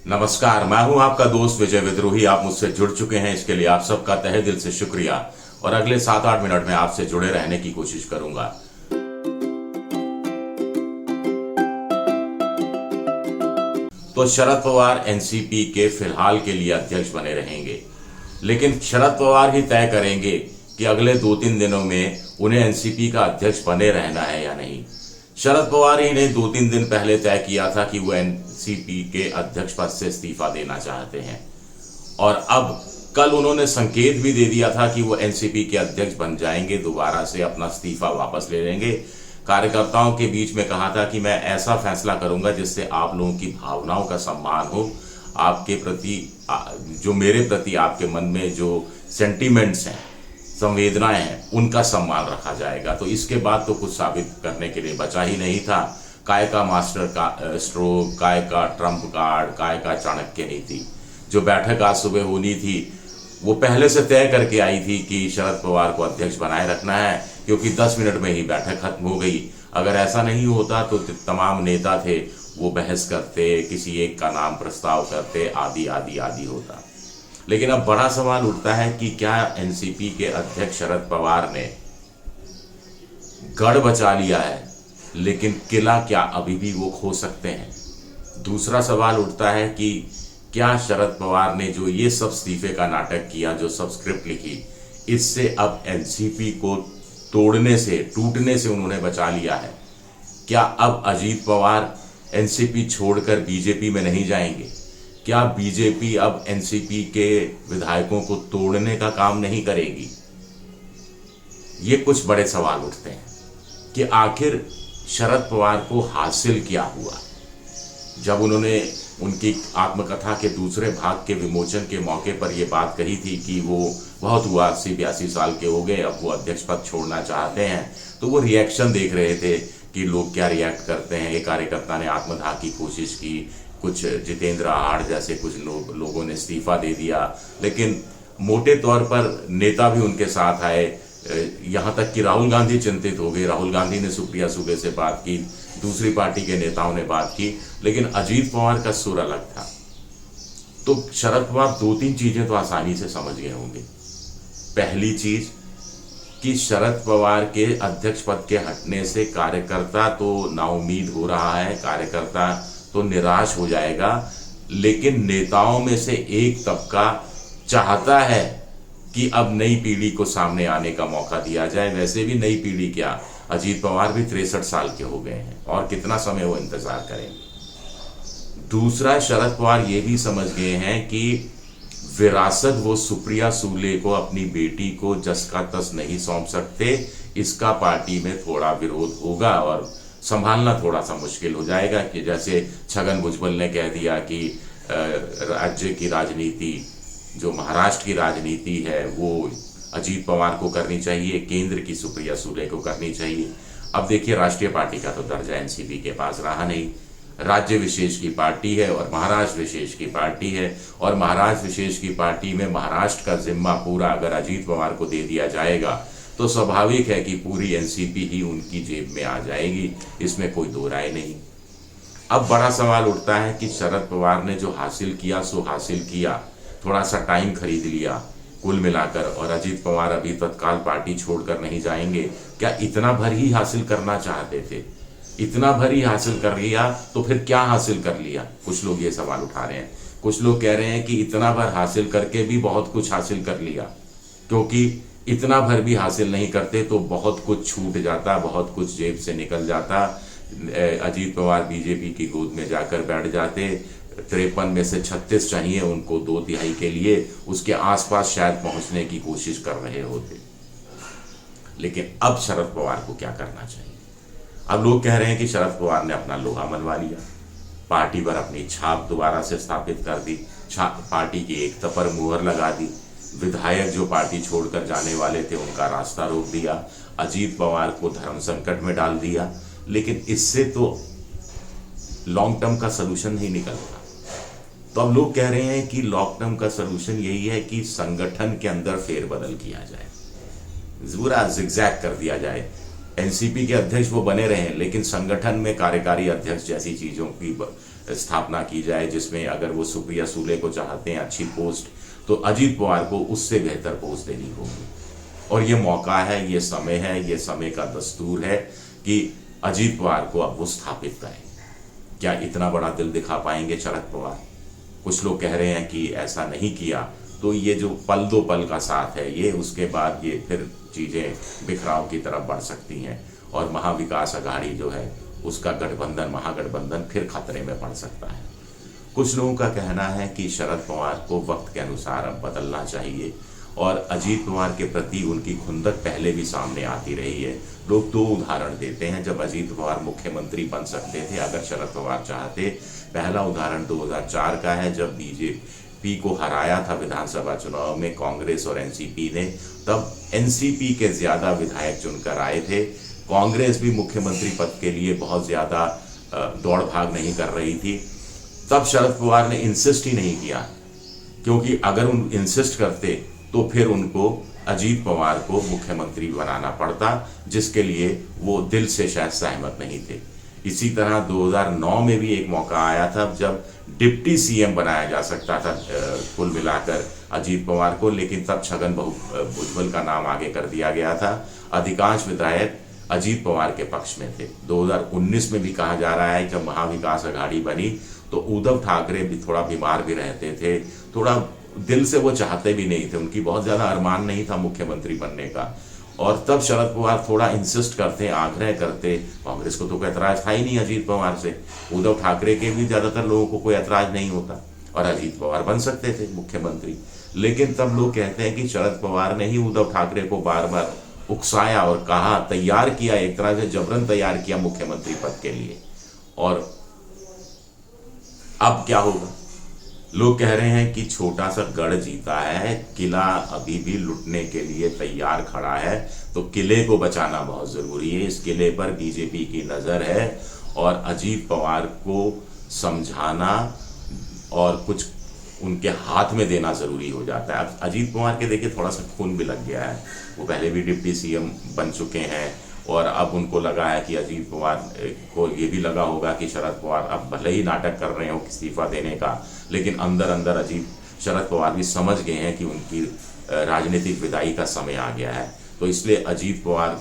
नमस्कार, मैं हूं आपका दोस्त विजय विद्रोही। आप मुझसे जुड़ चुके हैं, इसके लिए आप सबका तहे दिल से शुक्रिया। और अगले 7-8 मिनट में आपसे जुड़े रहने की कोशिश करूंगा। तो शरद पवार एनसीपी के फिलहाल के लिए अध्यक्ष बने रहेंगे, लेकिन शरद पवार ही तय करेंगे कि अगले 2-3 दिनों में उन्हें एनसीपी का अध्यक्ष बने रहना है या नहीं। शरद पवार ही ने 2-3 दिन पहले तय किया था कि वो एनसीपी के अध्यक्ष पद से इस्तीफा देना चाहते हैं, और अब कल उन्होंने संकेत भी दे दिया था कि वो एनसीपी के अध्यक्ष बन जाएंगे, दोबारा से अपना इस्तीफा वापस ले लेंगे। कार्यकर्ताओं के बीच में कहा था कि मैं ऐसा फैसला करूंगा जिससे आप लोगों की भावनाओं का सम्मान हो, आपके प्रति जो मेरे प्रति आपके मन में जो सेंटीमेंट्स हैं, संवेदनाएं हैं, उनका सम्मान रखा जाएगा। तो इसके बाद तो कुछ साबित करने के लिए बचा ही नहीं था। काय का मास्टर का स्ट्रोक, काय का ट्रम्प कार्ड, काय का चाणक्य नीति। जो बैठक आज सुबह होनी थी वो पहले से तय करके आई थी कि शरद पवार को अध्यक्ष बनाए रखना है, क्योंकि 10 मिनट में ही बैठक खत्म हो गई। अगर ऐसा नहीं होता तो तमाम नेता थे वो बहस करते, किसी एक का नाम प्रस्ताव करते, आदि आदि आदि होता। लेकिन अब बड़ा सवाल उठता है कि क्या एनसीपी के अध्यक्ष शरद पवार ने गढ़ बचा लिया है, लेकिन किला क्या अभी भी वो खो सकते हैं? दूसरा सवाल उठता है कि क्या शरद पवार ने जो ये सब इस्तीफे का नाटक किया, जो सब स्क्रिप्ट लिखी, इससे अब एनसीपी को तोड़ने से, टूटने से उन्होंने बचा लिया है? क्या अब अजीत पवार एनसीपी छोड़कर बीजेपी में नहीं जाएंगे? क्या बीजेपी अब एनसीपी के विधायकों को तोड़ने का काम नहीं करेगी? ये कुछ बड़े सवाल उठते हैं कि आखिर शरद पवार को हासिल क्या हुआ। जब उन्होंने उनकी आत्मकथा के दूसरे भाग के विमोचन के मौके पर यह बात कही थी कि वो बहुत हुआ, 80-82 साल के हो गए, अब वो अध्यक्ष पद छोड़ना चाहते हैं, तो वो रिएक्शन देख रहे थे कि लोग क्या रिएक्ट करते हैं। एक कार्यकर्ता ने आत्मदाह की कोशिश की, कुछ जितेंद्र आहाड़ जैसे कुछ लोगों ने इस्तीफा दे दिया, लेकिन मोटे तौर पर नेता भी उनके साथ आए। यहाँ तक कि राहुल गांधी चिंतित हो गए। राहुल गांधी ने सुप्रिया सुले से बात की, दूसरी पार्टी के नेताओं ने बात की, लेकिन अजीत पवार का सुर अलग था। तो शरद पवार 2-3 चीजें तो आसानी से समझ गए होंगे। पहली चीज कि शरद पवार के अध्यक्ष पद के हटने से कार्यकर्ता तो नाउम्मीद हो रहा है, कार्यकर्ता तो निराश हो जाएगा, लेकिन नेताओं में से एक तबका चाहता है कि अब नई पीढ़ी को सामने आने का मौका दिया जाए। वैसे भी नई पीढ़ी क्या, अजीत पवार भी 63 साल के हो गए हैं, और कितना समय वो इंतजार करेंगे। दूसरा, शरद पवार ये भी समझ गए हैं कि विरासत वो सुप्रिया सुले को, अपनी बेटी को जस का तस नहीं सौंप सकते। इसका पार्टी में थोड़ा विरोध होगा और संभालना थोड़ा सा मुश्किल हो जाएगा। कि जैसे छगन भुजबल ने कह दिया कि राज्य की राजनीति, जो महाराष्ट्र की राजनीति है, वो अजीत पवार को करनी चाहिए, केंद्र की सुप्रिया सुले को करनी चाहिए। अब देखिए, राष्ट्रीय पार्टी का तो दर्जा एनसीपी के पास रहा नहीं, राज्य विशेष की पार्टी है और महाराष्ट्र विशेष की पार्टी है, और महाराष्ट्र विशेष की पार्टी में महाराष्ट्र का जिम्मा पूरा अगर अजीत पवार को दे दिया जाएगा तो स्वाभाविक है कि पूरी एनसीपी ही उनकी जेब में आ जाएगी, इसमें कोई दो राय नहीं। अब बड़ा सवाल उठता है कि शरद पवार ने जो हासिल किया सो हासिल किया, थोड़ा सा टाइम खरीद लिया कुल मिलाकर, और अजीत पवार अभी तत्काल पार्टी छोड़कर नहीं जाएंगे। क्या इतना भर ही हासिल करना चाहते थे? इतना भर ही हासिल कर लिया तो फिर क्या हासिल कर लिया? कुछ लोग ये सवाल उठा रहे हैं। कुछ लोग कह रहे हैं कि इतना भर हासिल करके भी बहुत कुछ हासिल कर लिया, क्योंकि इतना भर भी हासिल नहीं करते तो बहुत कुछ छूट जाता, बहुत कुछ जेब से निकल जाता। अजीत पवार बीजेपी की गोद में जाकर बैठ जाते। 53 में से 36 चाहिए उनको 2/3 के लिए, उसके आसपास शायद पहुंचने की कोशिश कर रहे होते। लेकिन अब शरद पवार को क्या करना चाहिए? अब लोग कह रहे हैं कि शरद पवार ने अपना लोहा मनवा लिया, पार्टी पर अपनी छाप दोबारा से स्थापित कर दी, पार्टी की एकता पर मुहर लगा दी, विधायक जो पार्टी छोड़कर जाने वाले थे उनका रास्ता रोक दिया, अजीत पवार को धर्म संकट में डाल दिया। लेकिन इससे तो लॉन्ग टर्म का सलूशन नहीं निकलता। तो अब लोग कह रहे हैं कि लॉन्ग टर्म का सलूशन यही है कि संगठन के अंदर फेरबदल किया जाए, पूरा जिगजैग कर दिया जाए। एनसीपी के अध्यक्ष वो बने रहे, लेकिन संगठन में कार्यकारी अध्यक्ष जैसी चीजों की स्थापना की जाए, जिसमें अगर वो सुप्रिया सुले को चाहते हैं अच्छी पोस्ट, तो अजीत पवार को उससे बेहतर पोस्ट देनी होगी। और ये मौका है, ये समय है, ये समय का दस्तूर है कि अजीत पवार को अब वो स्थापित करें। क्या इतना बड़ा दिल दिखा पाएंगे शरद पवार? कुछ लोग कह रहे हैं कि ऐसा नहीं किया तो ये जो पल दो पल का साथ है, ये उसके बाद ये फिर चीज़ें बिखराव की तरफ बढ़ सकती हैं और महाविकास अघाड़ी जो है उसका गठबंधन, महागठबंधन फिर खतरे में पड़ सकता है। कुछ लोगों का कहना है कि शरद पवार को वक्त के अनुसार अब बदलना चाहिए और अजीत पवार के प्रति उनकी खुंदक पहले भी सामने आती रही है। लोग दो उदाहरण देते हैं जब अजीत पवार मुख्यमंत्री बन सकते थे अगर शरद पवार चाहते। पहला उदाहरण 2004 का है, जब बीजेपी को हराया था विधानसभा चुनाव में कांग्रेस और एनसीपी ने, तब एनसीपी के ज़्यादा विधायक चुनकर आए थे। कांग्रेस भी मुख्यमंत्री पद के लिए बहुत ज़्यादा दौड़ भाग नहीं कर रही थी। तब शरद पवार ने इंसिस्ट ही नहीं किया, क्योंकि अगर उन इंसिस्ट करते तो फिर उनको अजीत पवार को मुख्यमंत्री बनाना पड़ता, जिसके लिए वो दिल से शायद सहमत नहीं थे। इसी तरह 2009 में भी एक मौका आया था जब डिप्टी सीएम बनाया जा सकता था कुल मिलाकर अजीत पवार को, लेकिन तब छगन भुजबल का नाम आगे कर दिया गया था। अधिकांश विधायक अजीत पवार के पक्ष में थे। 2019 में भी कहा जा रहा है जब महाविकास अघाड़ी बनी तो उद्धव ठाकरे भी थोड़ा बीमार भी रहते थे, थोड़ा दिल से वो चाहते भी नहीं थे, उनकी बहुत ज़्यादा अरमान नहीं था मुख्यमंत्री बनने का। और तब शरद पवार थोड़ा इंसिस्ट करते, आग्रह करते। कांग्रेस को तो कोई ऐतराज था ही नहीं अजीत पवार से, उद्धव ठाकरे के भी ज़्यादातर लोगों को कोई ऐतराज नहीं होता और अजीत पवार बन सकते थे मुख्यमंत्री। लेकिन तब लोग कहते हैं कि शरद पवार ने ही उद्धव ठाकरे को बार बार उकसाया और कहा, तैयार किया, एक तरह से जबरन तैयार किया मुख्यमंत्री पद के लिए। और अब क्या होगा? लोग कह रहे हैं कि छोटा सा गढ़ जीता है, किला अभी भी लुटने के लिए तैयार खड़ा है, तो किले को बचाना बहुत ज़रूरी है। इस किले पर बीजेपी की नज़र है और अजीत पवार को समझाना और कुछ उनके हाथ में देना ज़रूरी हो जाता है। अब अजीत पवार के देखिए थोड़ा सा खून भी लग गया है, वो पहले भी डिप्टी सीएम बन चुके हैं और अब उनको लगा है कि अजीत पवार को ये भी लगा होगा कि शरद पवार अब भले ही नाटक कर रहे हो इस्तीफा देने का, लेकिन अंदर अंदर शरद पवार भी समझ गए हैं कि उनकी राजनीतिक विदाई का समय आ गया है। तो इसलिए अजीत पवार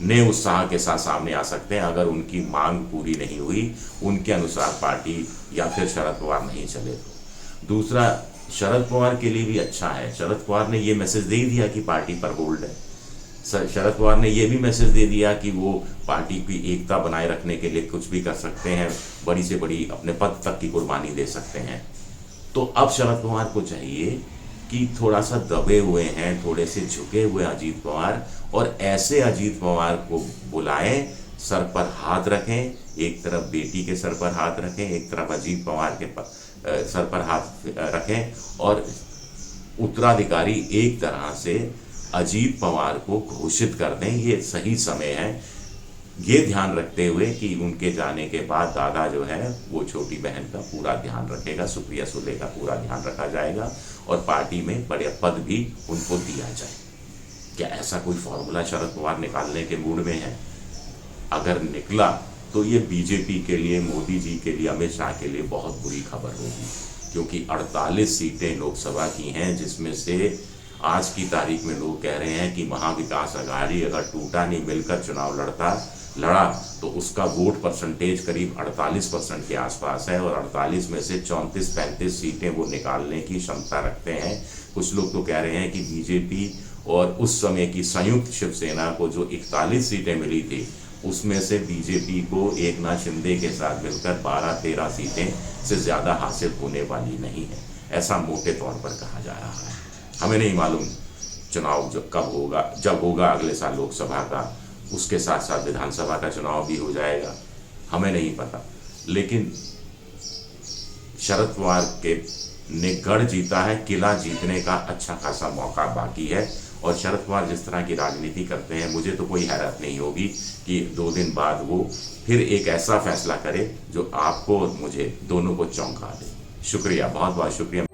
ने उत्साह के साथ सामने आ सकते हैं अगर उनकी मांग पूरी नहीं हुई, उनके अनुसार पार्टी या फिर शरद पवार नहीं चले तो। दूसरा, शरद पवार के लिए भी अच्छा है, शरद पवार ने ये मैसेज दे दिया कि पार्टी पर होल्ड है। शरद पवार ने यह भी मैसेज दे दिया कि वो पार्टी की एकता बनाए रखने के लिए कुछ भी कर सकते हैं, बड़ी से बड़ी अपने पद तक की कुर्बानी दे सकते हैं। तो अब शरद पवार को चाहिए कि थोड़ा सा दबे हुए हैं, थोड़े से झुके हुए अजीत पवार, और ऐसे अजीत पवार को बुलाएं, सर पर हाथ रखें, एक तरफ बेटी के सर पर हाथ रखें, एक तरफ अजीत पवार के सर पर हाथ रखें और उत्तराधिकारी एक तरह से अजीत पवार को घोषित कर दें। ये सही समय है, ये ध्यान रखते हुए कि उनके जाने के बाद दादा जो है वो छोटी बहन का पूरा ध्यान रखेगा, सुप्रिया सुले का पूरा ध्यान रखा जाएगा और पार्टी में बड़े पद भी उनको दिया जाए। क्या ऐसा कोई फॉर्मूला शरद पवार निकालने के मूड में है? अगर निकला तो ये बीजेपी के लिए, मोदी जी के लिए, अमित शाह के लिए बहुत बुरी खबर होगी, क्योंकि 48 सीटें लोकसभा की हैं, जिसमें से आज की तारीख में लोग कह रहे हैं कि महाविकास अघाड़ी अगर टूटा नहीं मिलकर चुनाव लड़ा तो उसका वोट परसेंटेज करीब 48% के आसपास है और 48 में से 34-35 सीटें वो निकालने की क्षमता रखते हैं। कुछ लोग तो कह रहे हैं कि बीजेपी और उस समय की संयुक्त शिवसेना को जो 41 सीटें मिली थी, उसमें से बीजेपी को एकनाथ शिंदे के साथ मिलकर 12-13 सीटें से ज़्यादा हासिल होने वाली नहीं है, ऐसा मोटे तौर पर कहा जा रहा है। हमें नहीं मालूम चुनाव जब होगा अगले साल लोकसभा का, उसके साथ साथ विधानसभा का चुनाव भी हो जाएगा, हमें नहीं पता। लेकिन शरद पवार ने गढ़ जीता है, किला जीतने का अच्छा खासा मौका बाकी है और शरद पवार जिस तरह की राजनीति करते हैं, मुझे तो कोई हैरत नहीं होगी कि 2 दिन बाद वो फिर एक ऐसा फैसला करे जो आपको और मुझे दोनों को चौंका दे। शुक्रिया, बहुत बहुत शुक्रिया।